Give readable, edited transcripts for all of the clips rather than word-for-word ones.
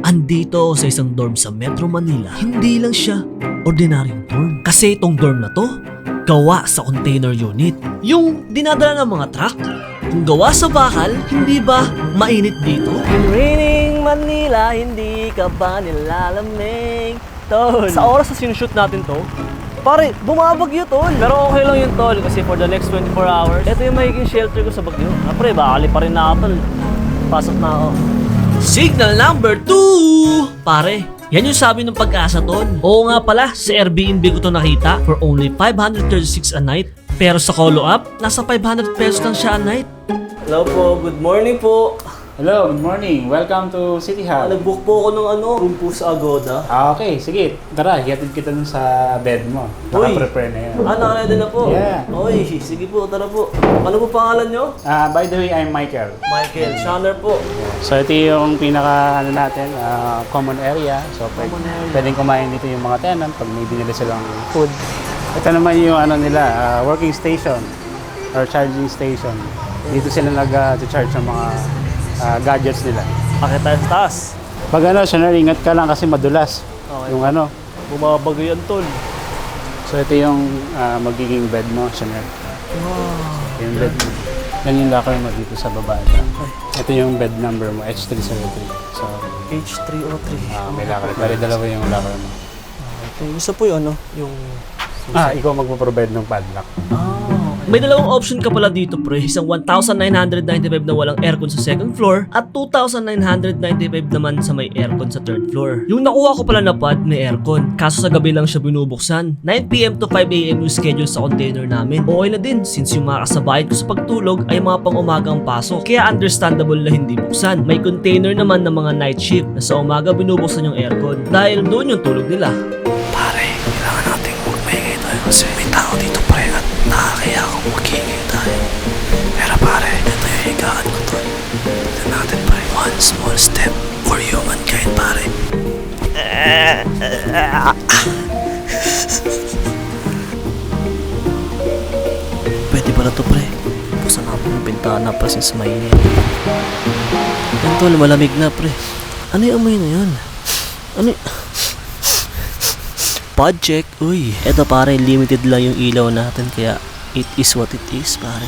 Andito sa isang dorm sa Metro Manila. Hindi lang siya ordinaryong dorm. Kasi itong dorm na to, gawa sa container unit. Yung dinadala ng mga truck. Kung gawa sa bakal, hindi ba mainit dito? Raining Manila, hindi ka ba nilalamig? Tol, sa oras na sinushoot natin to, pare, bumabagyo tol. Pero okay lang yun tol, kasi for the next 24 hours, ito yung magiging shelter ko sa bagyo. Pre, bakali pa rin na ako tol. Pasok na ako. Signal number 2! Pare, yan yung sabi ng Pag-asa tol. Oo nga pala, sa Airbnb ko to nakita for only 536 a night. Pero sa Colo app, nasa 500 pesos lang siya a night. Hello po, good morning po. Hello, good morning. Welcome to City Hall. Nag-book po ako ng room po sa Agoda. Okay, sige. Tara, hihatid kita dun sa bed mo. Uy. Naka-prepare na yan. Naka-ready na po? Yeah. Oy, sige po, tara po. Ano po pangalan nyo? By the way, I'm Michael. Michael, Shanner po. So ito yung pinaka natin, common area. So pwedeng kumain dito yung mga tenant pag may binili silang food. Ito naman yung nila, working station or charging station. Dito sila nag-charge ng mga gadgets nila. Akit tayo sa taas. Pag Shanner, ingat ka lang kasi madulas. Okay. Yung Bumabagay yan tol. So ito yung magiging bed mo, Shanner. Wow. Yung bed mo. Yan yung locker mo dito sa baba. Ito yung bed number mo, H303. So, H303. may locker. Bali dalawa yung locker mo. Okay, isa po yung yung... Ikaw magpo-provide ng padlock. May dalawang option ka pala dito pre, isang 1,995 na walang aircon sa second floor at 2,995 naman sa may aircon sa third floor. Yung nakuha ko pala na pad may aircon, kaso sa gabi lang siya binubuksan. 9pm to 5am yung schedule sa container namin. Okay na din since yung mga kasabayan ko sa pagtulog ay mga pang-umagang pasok, kaya understandable na hindi buksan. May container naman ng mga night shift na sa umaga binubuksan yung aircon dahil doon yung tulog nila. Pare, kailangan natin magmaingay tayo kasi may tao dito pre at nakakaya akong magingay tayo. Pero pare, ito yung higaan ko tol. Tignan natin pre. One small step for humankind pare. Pwede pala to pre. Buksan natin yung bintana pa since mainit. Yan tol, malamig na pre. Ano yung amoy na yun? Ano y... Pod check. Uy, eto pare, limited lang yung ilaw natin kaya it is what it is pare.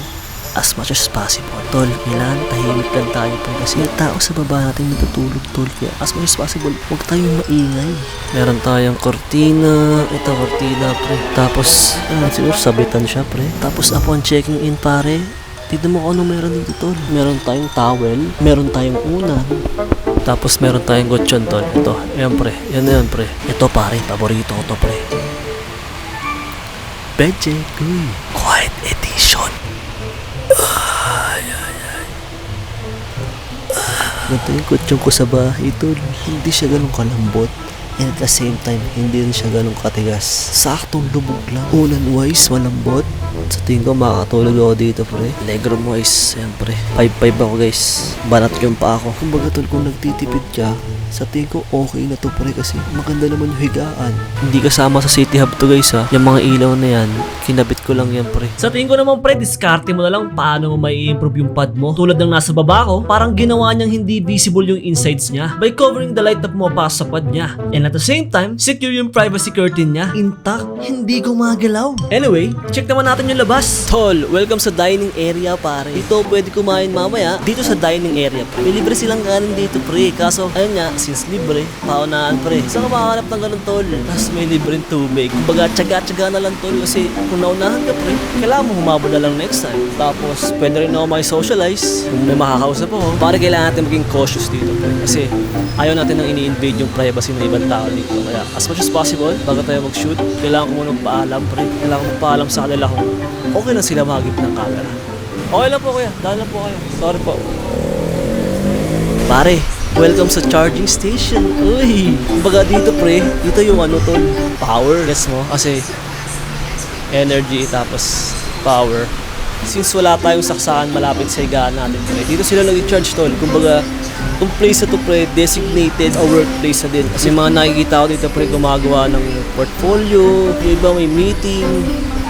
As much as possible. Tol, kailangan tahimik lang tayo pre kasi yung tao sa baba natin natutulog tol. Kaya as much as possible, huwag tayong maingay. Meron tayong kortina. Ito kortina pre. Tapos, siguro sabitan siya pre. Tapos upon checking in pare, tignan mo kung ano meron dito tol. Meron tayong towel. Meron tayong unan. Tapos meron tayong gochon tol. Ito, yan pre. Yan pre. Ito pare, paborito ko to pre. Bedje, uy. Quiet edition. Ganito yung gochon ko sa bahay tol. Hindi siya ganun kalambot. And at the same time, hindi rin siya ganun katigas. Saktong lubog lang. Unan wise, malambot. Sa tingin ko makakatulog ako dito pre. Legroom wise, yan pre. 5'5 ako guys. Banat yung pa ako. Kumbaga tol, kung nagtitipid ka, sa tingin ko okay na to pre kasi maganda naman yung higaan. Hindi kasama sa City Hub to guys ha. Yung mga ilaw na yan, kinabit ko lang yan pre. Sa tingin ko naman pre, diskarte mo na lang paano mo may improve yung pad mo. Tulad ng nasa baba ko, parang ginawa niyang hindi visible yung insides niya by covering the light na pumapasok sa pad niya. And at the same time, secure yung privacy curtain niya. Intact, hindi gumagalaw. Anyway, check naman natin yung labas. Tol, welcome sa dining area pare. Dito pwede kumain mamaya. Dito sa dining area pre. May libre silang kanin dito pre. Kaso, ayun nga, since libre, paunahan pre. Saan ka makahanap ng ganun tol? Tapos may libreng tubig. Kumbaga, tsaga-tsaga na lang tol kasi kung naunahan ka pre, kailangan mo humabol na lang next time. Tapos, pwede rin ako makisocialize kung may makakausap ako. Pare, kailangan natin maging cautious dito pre. Kasi ayaw natin nang ini-invade yung privacy ng ibang tao dito. Kaya as much as possible, bago tayo mag-shoot, kailangan ko muna magpaalam pre. Kailangan ko magpaalam sa kanila kung okay lang sila magip ng camera. Okay lang po kuya, dahil lang po kayo. Sorry po. Pare, welcome sa charging station. Uy, kumbaga dito pre, dito yung tol, power. Gets mo? Kasi energy tapos power. Since wala tayong saksakan malapit sa higaan natin pre, dito sila nag-charge tol. Kumbaga, itong place na to pre, designated a workplace na din. Kasi mga nakikita ko dito pre, gumagawa ng portfolio, yung iba may meeting,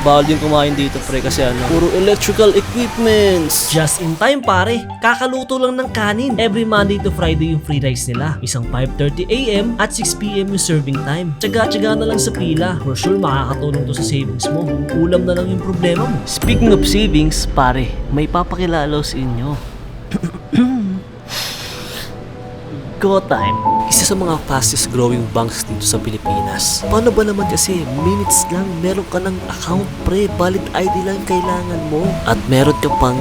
bawal din kumain dito pre kasi puro electrical equipments. Just in time pare, kakaluto lang ng kanin. Every Monday to Friday yung free rice nila. Isang 5:30 AM at 6 PM yung serving time. Tsaga-tsaga na lang sa pila. For sure makakatulong to sa savings mo. Ulam na lang yung problema mo. Speaking of savings, pare, may papakilala sa inyo. GoTime, isa sa mga fastest growing banks dito sa Pilipinas. Paano ba naman kasi minutes lang meron ka ng account pre, valid ID lang kailangan mo at meron ka pang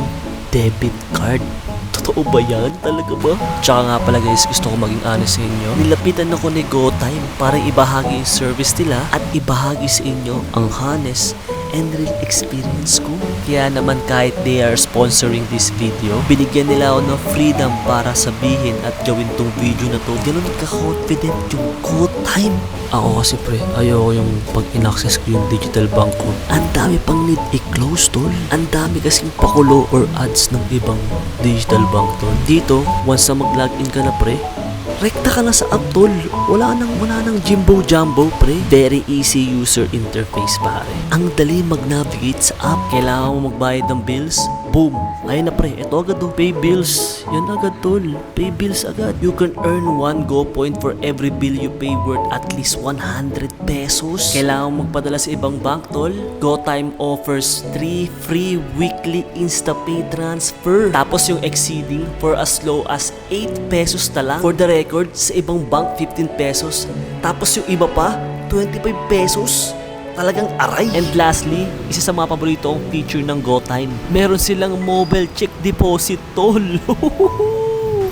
debit card. Totoo ba yan? Talaga ba? Tsaka nga pala guys, gusto ko maging honest sa inyo. Nilapitan ako ni GoTime para ibahagi yung service nila at ibahagi sa inyo ang honest and real experience ko. Kaya naman kahit they are sponsoring this video, binigyan nila ako ng freedom para sabihin at gawin tong video na to. Ganun ka-confident yung GoTime. Ako kasi pre, ayoko yung pag in-access ko yung digital bank ko. Ang dami pang need i-close tol. Ang dami kasing pakulo or ads ng ibang digital bank tol. Dito, once na mag-login ka na pre, rekta ka na sa app tol. Wala nang jimbo jumbo pre. Very easy user interface pare. Ang dali mag-navigate sa app. Kailangan mo magbayad ng bills. Boom! Ayun na pre, ito agad pay bills. Yan agad tol. Pay bills agad. You can earn 1 Go point for every bill you pay worth at least 100 pesos. Kailangan mo magpadala sa ibang bank tol. GoTime offers 3 free weekly InstaPay transfer. Tapos yung exceeding for as low as 8 pesos na lang. For the record, sa ibang bank 15 pesos. Tapos yung iba pa, 25 pesos. Talagang aray. And lastly, isa sa mga paborito kong feature ng GoTime, meron silang mobile check deposit tol.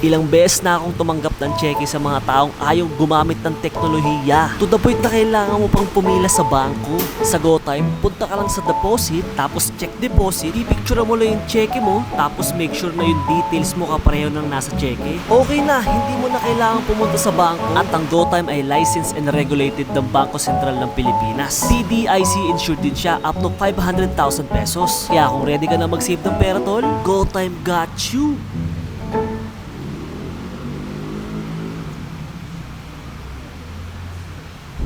Ilang beses na akong tumanggap ng cheque sa mga taong ayaw gumamit ng teknolohiya. To the point na kailangan mo pang pumila sa bangko. Sa GoTime, punta ka lang sa deposit, tapos check deposit, pipicture mo lang yung cheque mo, tapos make sure na yung details mo kapareho ng nasa cheque. Okay na, hindi mo na kailangan pumunta sa bangko. At ang GoTime ay licensed and regulated ng Bangko Sentral ng Pilipinas. CDIC insured din siya up to 500,000 pesos. Kaya kung ready ka na mag-save ng pera tol, GoTime got you.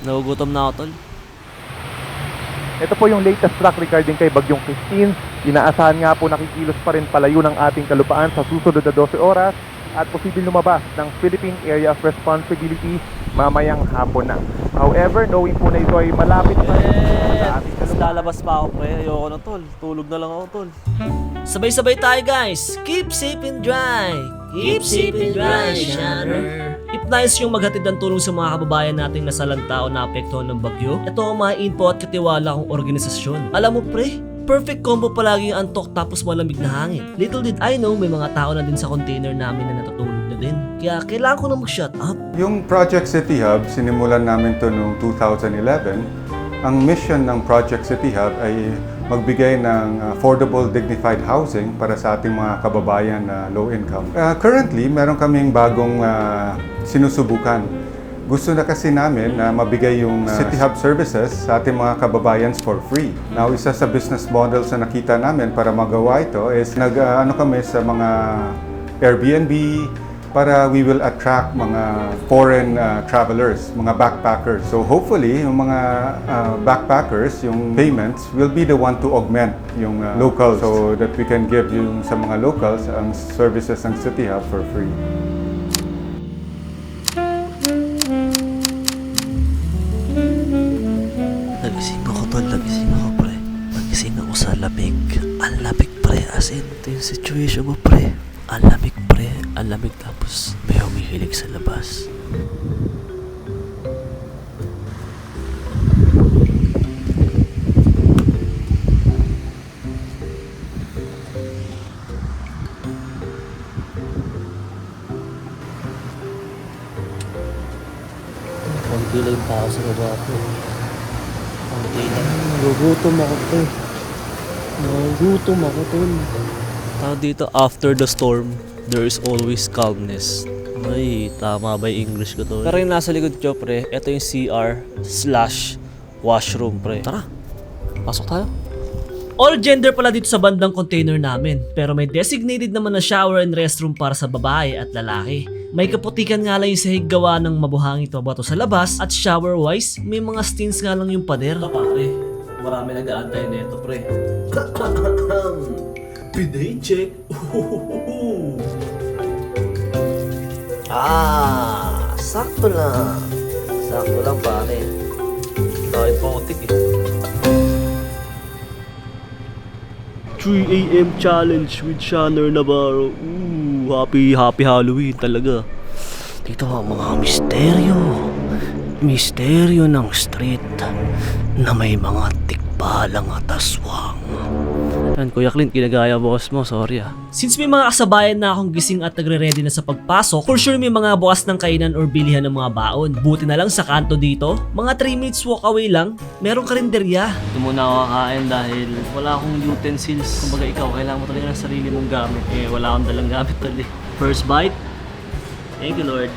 Nagugutom na ako tol. Ito po yung latest track regarding kay Bagyong Christine. Inaasahan nga po nakikilos pa rin palayo ng ating kalupaan sa susunod na 12 oras at posibleng lumabas ng Philippine Area of Responsibility mamayang hapon na. However, knowing po na ito ay malapit pa rin sa ating kalupaan. Lalabas pa ako pre, ayoko na tol. Tulog na lang ako tol. Sabay-sabay tayo guys. Keep safe and dry. Keep safe and dry, Shanner. If nice yung maghatid ng tulong sa mga kababayan nating nasalanta o naapektuhan ng bagyo, ito ang mga info at katiwala kong organisasyon. Alam mo pre, perfect combo palagi yung antok tapos malamig na hangin. Little did I know, may mga tao na din sa container namin na natutulog na din. Kaya kailangan ko na mag-shut up. Yung Project City Hub, sinimulan namin to noong 2011. Ang mission ng Project City Hub ay magbigay ng affordable, dignified housing para sa ating mga kababayan na low income. Currently, meron kaming bagong sinusubukan. Gusto na kasi namin na mabigay yung City Hub services sa ating mga kababayans for free. Now, isa sa business models na nakita namin para magawa ito is kami sa mga Airbnb, para we will attract mga foreign travelers, mga backpackers. So hopefully, yung mga backpackers, yung payments will be the one to augment yung locals so that we can give yung sa mga locals ang services ng City Hub for free. Nagising ako tol, nagising ako pre. Nagising ako sa lamig. Ang lamig pre, as in, ito yung situation mo pre. Ang lamig pre, ang lamig tapos may humihilig sa labas. Konti lang yung tao sa baba ko. Konti lang. Nagugutom ako pre. Nagugutom ako tol. Tawag dito, after the storm, there is always calmness. Ay, tama ba yung English ko to? Pero yung nasa likod ko, pre, ito yung CR/washroom, pre. Tara, pasok tayo. All gender pala dito sa bandang container namin, pero may designated naman na shower and restroom para sa babae at lalaki. May kaputikan nga lang yung sahig gawa ng mabuhangin to bato sa labas at shower wise, may mga stains nga lang yung pader. Ito pare, marami nag-aantay nito, pre. Bidet check. Sakto lang. Sakto lang, pare. Dahil putik eh. 3 AM challenge with Shanner Navarro. Happy Halloween talaga. Dito ang mga misteryo ng street na may mga tikbalang at aswang. Yan, Kuya Clint, ginagaya boss mo, sorry ah. Since may mga kasabayan na akong gising at nagre-ready na sa pagpasok, for sure may mga bukas ng kainan or bilihan ng mga baon. Buti na lang sa kanto dito, mga 3 minutes walk away lang, merong karinderya. Ito muna ako kakain dahil wala akong utensils. Kumbaga ikaw, kailangan mo talaga ng sarili mong gamit. Wala akong dalang gamit tuloy. First bite. Thank you, Lord.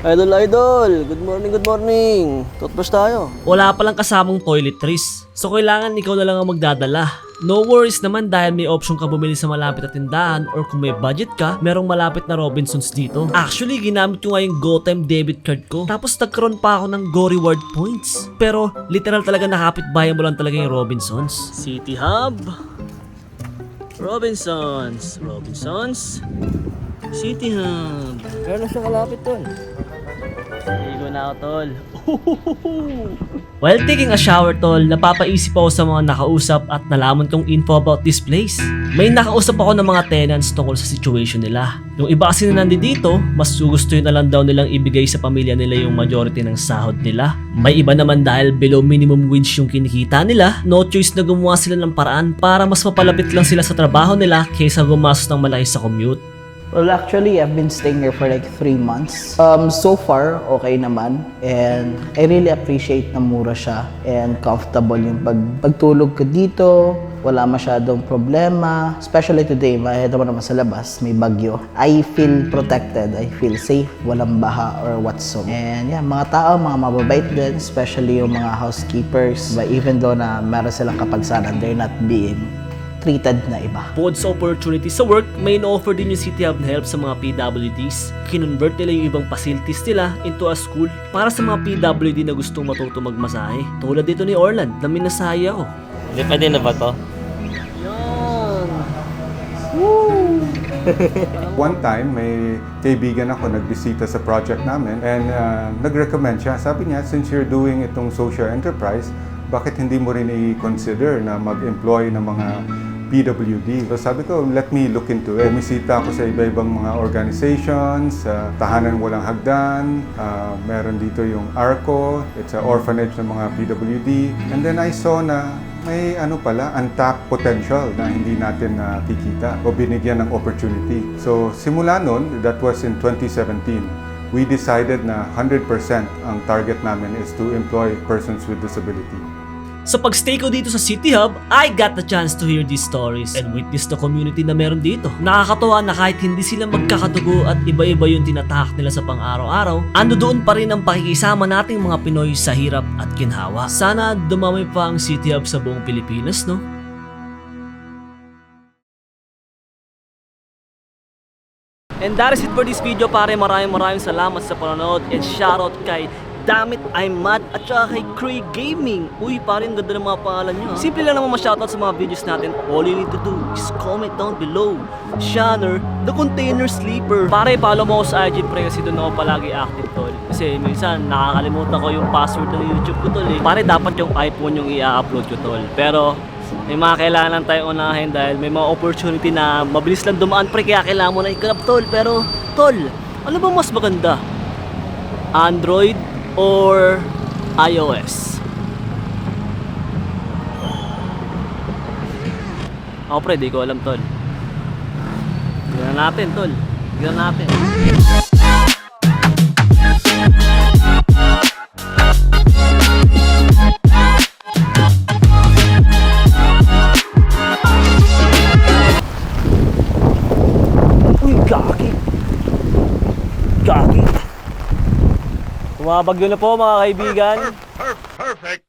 Idol! Good morning! Toothbrush tayo. Wala palang kasamang toiletries. So kailangan ikaw na lang ang magdadala. No worries naman dahil may option ka bumili sa malapit na tindahan or kung may budget ka, merong malapit na Robinsons dito. Actually, ginamit ko nga yung GoTime debit card ko. Tapos nagkaroon pa ako ng Go Reward points. Pero literal talaga nakapit-bayan mo lang talaga yung Robinsons. City Hub. Robinsons. City Hub. Meron na siya kalapit tol. Ligo na ako tol. While taking a shower tol, napapaisip ako sa mga nakausap at nalaman kong info about this place. May nakausap ako ng mga tenants tungkol sa situation nila. Yung iba kasi na nandito, mas gugustuhin na lang daw nilang ibigay sa pamilya nila yung majority ng sahod nila. May iba naman dahil below minimum wage yung kinikita nila, no choice na gumawa sila ng paraan para mas mapalapit lang sila sa trabaho nila kaysa gumastos ng malaki sa commute. Well, actually, I've been staying here for like 3 months. So far, okay naman. And I really appreciate na mura siya and comfortable yung pagtulog ko dito. Wala masyadong problema. Especially today, mahirap naman sa labas, may bagyo. I feel protected. I feel safe. Walang baha or whatsoever. And yeah, mga tao, mga mababait din. Especially yung mga housekeepers. But even though na meron silang kapagsanan, they're not being treated na iba. Bukod sa opportunity sa work, may in-offer din yung City Hub na help sa mga PWDs. Kinonvert nila yung ibang facilities nila into a school para sa mga PWD na gustong matuto magmasahe. Tulad dito ni Orland na minasahe ako. Hindi pwede na ba to? Yan! One time, may kaibigan ako nagbisita sa project namin and nag-recommend siya. Sabi niya, since you're doing itong social enterprise, bakit hindi mo rin i-consider na mag-employ ng mga PWD? So sabi ko, let me look into it. Bumisita ako sa iba-ibang mga organizations, Tahanan Walang Hagdan, meron dito yung ARCO, it's an orphanage ng mga PWD. And then I saw na may untapped potential na hindi natin nakikita o binigyan ng opportunity. So simula nun, that was in 2017, we decided na 100% ang target namin is to employ persons with disability. Sa pagstay ko dito sa City Hub, I got the chance to hear these stories and witness the community na meron dito. Nakakatuwa na kahit hindi sila magkakadugo at iba-iba yung tinatahak nila sa pang-araw-araw, ando doon pa rin ang pakikisama nating mga Pinoy sa hirap at ginhawa. Sana dumami pa ang City Hub sa buong Pilipinas, no? And that is it for this video pare. Maraming salamat sa panonood and shoutout kay Damit I'm Mad at saka kay Cray Gaming. Uy, pare, ang ganda ng mga pangalan nyo. Simple lang naman ma-shoutout sa mga videos natin. All you need to do is comment down below. Shanner, the container sleeper. Pare, follow mo ako sa IG pre kasi doon ako palagi active tol. Kasi minsan nakakalimutan ko yung password ng YouTube ko tol eh. Pare, dapat yung iPhone yung i-upload ko tol. Pero may mga kailangan tayong unahin dahil may mga opportunity na mabilis lang dumaan pre kaya kailangan mo na i-grab tol. Pero tol, ano ba mas maganda? Android or iOS? Ako pre, di ko alam tol. Tignan natin tol. Tignan natin. Uy, gagi. Gagi. Tumabagyo na po mga kaibigan. Perfect.